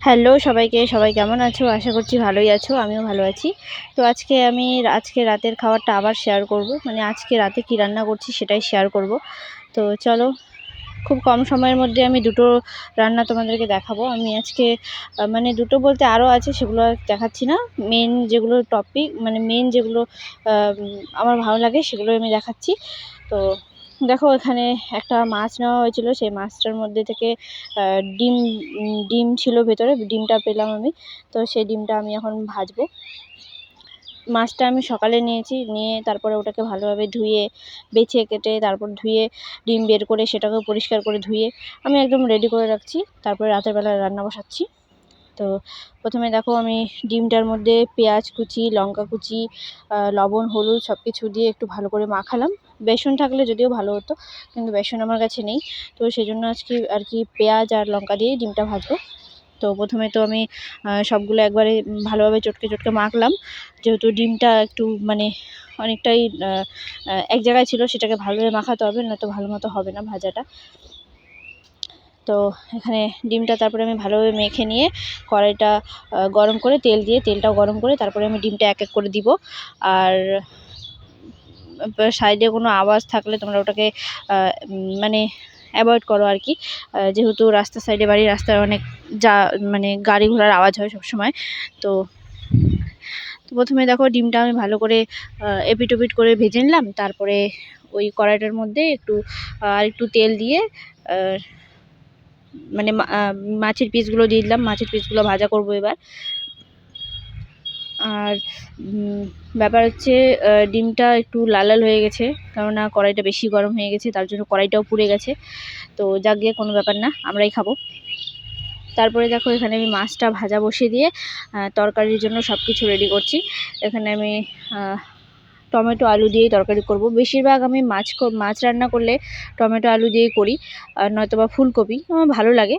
Hello সবাইকে, সবাই কেমন আছো? আশা করছি ভালোই আছো। আমিও ভালো আছি। তো আজকে রাতের খাবারটা আবার শেয়ার করব। মানে আজকে রাতে কি রান্না করছি সেটাই শেয়ার করব। তো চলো, খুব কম সময়ের মধ্যে আমি দুটো রান্না তোমাদেরকে দেখাবো। আমি আজকে মানে দুটো বলতে আরও আছে, সেগুলো আর দেখাচ্ছি না। মেন যেগুলো টপিক, মানে মেন যেগুলো আমার ভালো লাগে সেগুলোই আমি দেখাচ্ছি। তো দেখো, এখানে একটা মাছ নেওয়া হয়েছিল। সেই মাছটার মধ্যে থেকে ডিম ডিম ছিল ভেতরে, ডিমটা পেলাম আমি। তো সেই ডিমটা আমি এখন ভাজবো। মাছটা আমি সকালে নিয়েছি, নিয়ে তারপরে ওটাকে ভালোভাবে ধুয়ে বেছে কেটে তারপর ধুয়ে ডিম বের করে সেটাকেও পরিষ্কার করে ধুয়ে আমি একদম রেডি করে রাখছি। তারপরে রাতের বেলা রান্না বসাচ্ছি। তো প্রথমে দেখো, আমি ডিমটার মধ্যে পেঁয়াজ কুচি, লঙ্কা কুচি, লবণ, হলুদ সব কিছু দিয়ে একটু ভালো করে মাখালাম। বেসন থাকলে যদিও ভালো হতো, কিন্তু বেসন আমার কাছে নেই। তো সেই জন্য আজকে আর কি পেঁয়াজ আর লঙ্কা দিয়ে ডিমটা ভাজবো। তো প্রথমে তো আমি সবগুলো একবারে ভালোভাবে চটকে চটকে মাখলাম। যেহেতু ডিমটা একটু মানে অনেকটাই এক জায়গায় ছিল, সেটাকে ভালোভাবে মাখাতে হবে, নয়তো ভালো মতো হবে না ভাজাটা। তো এখানে ডিমটা তারপরে আমি ভালোভাবে মেখে নিয়ে কড়াইটা গরম করে তেলটাও গরম করে তারপরে আমি ডিমটা এক এক করে দিব। আর সাইডে কোনো আওয়াজ থাকলে তোমরা ওটাকে মানে অ্যাভয়েড করো আর কি। যেহেতু রাস্তার সাইডে বাড়ি, রাস্তায় অনেক মানে গাড়ি ঘোড়ার আওয়াজ হয় সবসময়। তো তো প্রথমে দেখো, ডিমটা আমি ভালো করে এপিট ওপিট করে ভেজে নিলাম। তারপরে ওই কড়াইটার মধ্যে আর একটু তেল দিয়ে মানে মাছের পিসগুলো দিয়ে দিলাম। মাছের পিসগুলো ভাজা করব এবার। আর ব্যাপার হচ্ছে, ডিমটা একটু লাল লাল হয়ে গেছে, কেননা কড়াইটা বেশি গরম হয়ে গেছে, তার জন্য কড়াইটাও পুড়ে গেছে। তো যাক গিয়ে, কোনো ব্যাপার না, আমরাই খাবো। তারপরে দেখো, এখানে আমি মাছটা ভাজা বসিয়ে দিয়ে তরকারির জন্য সব কিছু রেডি করছি। এখানে আমি টমেটো আলু দিয়েই তরকারি করব। বেশিরভাগ আমি মাছ রান্না করলে টমেটো আলু দিয়েই করি, আর নয়তো বা ফুলকপি আমার ভালো লাগে।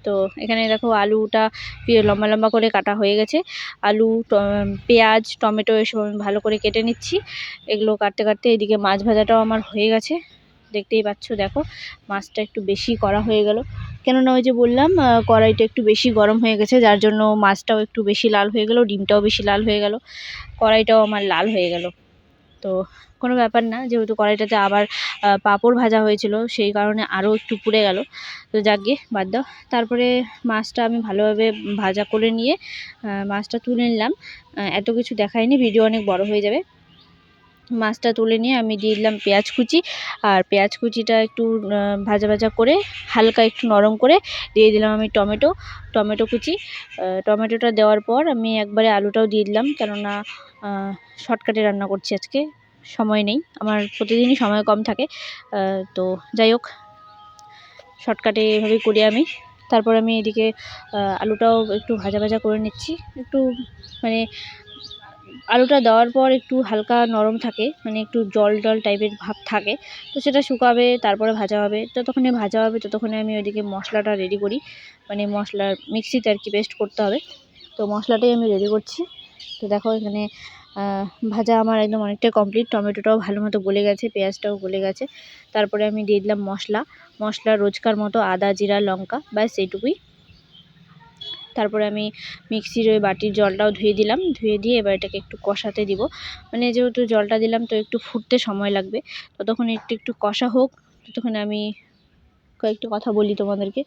তো এখানে দেখো, আলুটা লম্বা লম্বা করে কাটা হয়ে গেছে। আলু, পেঁয়াজ, টমেটো এসব আমি ভালো করে কেটে নিচ্ছি। এগুলো কাটতে কাটতে এদিকে মাছ ভাজাটাও আমার হয়ে গেছে। দেখতেই পাচ্ছ, দেখো মাছটা একটু বেশি করা হয়ে গেল, কেননা ওই যে বললাম কড়াইটা একটু বেশি গরম হয়ে গেছে, যার জন্য মাছটাও একটু বেশি লাল হয়ে গেল, ডিমটাও বেশি লাল হয়ে গেল, কড়াইটাও আমার লাল হয়ে গেল। তো কোনো ব্যাপার না, যেহেতু কড়াইটাতে আবার পাঁপড় ভাজা হয়েছিল, সেই কারণে আরও একটু পুড়ে গেল। তো যাক গিয়ে, বাদ দাও। তারপরে মাছটা আমি ভালোভাবে ভাজা করে নিয়ে মাছটা তুলে নিলাম। এত কিছু দেখাইনি, ভিডিও অনেক বড় হয়ে যাবে। মাছটা তুলে নিয়ে আমি দিয়ে দিলাম পেঁয়াজ কুচি। আর পেঁয়াজ কুচিটা একটু ভাজা ভাজা করে হালকা একটু নরম করে দিয়ে দিলাম আমি টমেটো কুচি। টমেটোটা দেওয়ার পর আমি একবারে আলুটাও দিয়ে দিলাম, কেননা শর্টকাটে রান্না করছি আজকে, সময় নেই আমার, প্রতিদিনই সময় কম থাকে। তো যাই হোক, শর্টকাটে এভাবেই করি আমি। তারপর আমি এদিকে আলুটাও একটু ভাজা ভাজা করে নিচ্ছি। একটু মানে আলুটা দেওয়ার পর একটু হালকা নরম থাকে, মানে একটু জল জল টাইপের ভাব থাকে। তো সেটা শুকাবে, তারপরে ভাজা হবে। যতক্ষণে ভাজা হবে ততক্ষণে আমি ওইদিকে মশলাটা রেডি করি, মানে মশলার মিক্সিতে আর কি পেস্ট করতে হবে। তো মশলাটাই আমি রেডি করছি। তো দেখো, এখানে ভাজা আমার একদম অনেকটাই কমপ্লিট। টমেটোটাও ভালো মতো গলে গেছে, পেঁয়াজটাও গলে গেছে। তারপরে আমি দিয়ে দিলাম মশলা রোজকার মতো আদা, জিরা, লঙ্কা, ব্যাস এইটুকুই। তারপরে আমি মিক্সির ওই বাটির জলটাও ধুয়ে দিলাম, ধুয়ে দিয়ে এবার এটাকে একটু কষাতে দিব। মানে যেহেতু জলটা দিলাম, তো একটু ফুটতে সময় লাগবে, ততক্ষণ একটু কষা হোক। ততক্ষণে আমি কয়েকটি কথা বলি তোমাদেরকে।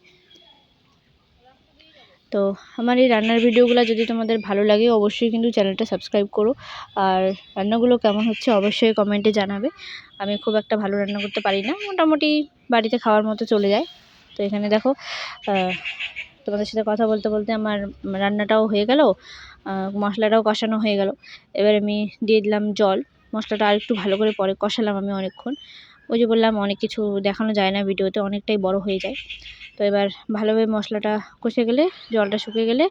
তো আমার এই রান্নার ভিডিওগুলো যদি তোমাদের ভালো লাগে, অবশ্যই কিন্তু চ্যানেলটা সাবস্ক্রাইব করো। আর রান্নাগুলো কেমন হচ্ছে অবশ্যই কমেন্টে জানাবে। আমি খুব একটা ভালো রান্না করতে পারি না, মোটামুটি বাড়িতে খাওয়ার মতো চলে যায়। তো এখানে দেখো, তোমাদের সাথে কথা বলতে বলতে আমার রান্নাটাও হয়ে গেল, মশলাটাও কষানো হয়ে গেল। এবার আমি দিয়ে দিলাম জল। মশলাটা আর একটু ভালো করে পরে কষালাম আমি অনেকক্ষণ। ওই যে বললাম, অনেক কিছু দেখানো যায় না ভিডিওতে, অনেকটাই বড় হয়ে যায়। তো এবার ভালোভাবে মশলাটা কষে গেলে, জলটা শুকিয়ে গেলে,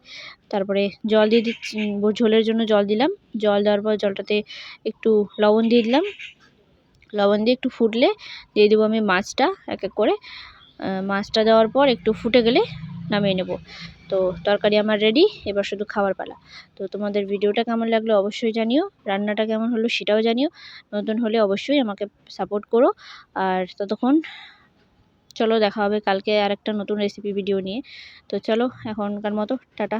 তারপরে জল দিয়ে দিচ্ছি। ঝোলের জন্য জল দিলাম। জল দেওয়ার পর জলটাতে একটু লবণ দিয়ে দিলাম। লবণ দিয়ে একটু ফুটলে দিয়ে দেবো আমি মাছটা এক এক করে। মাছটা দেওয়ার পর একটু ফুটে গেলে নামিয়ে নেব। তো তরকারি আমার রেডি, এবার শুধু খাওয়ার পালা। তো তোমাদের ভিডিওটা কেমন লাগলো অবশ্যই জানিও, রান্নাটা কেমন হলো সেটাও জানিও। নতুন হলে অবশ্যই আমাকে সাপোর্ট করো। আর ততক্ষণ চলো দেখা হবে কালকে আর একটা নতুন রেসিপি ভিডিও নিয়ে। তো চলো এখনকার মতো টাটা।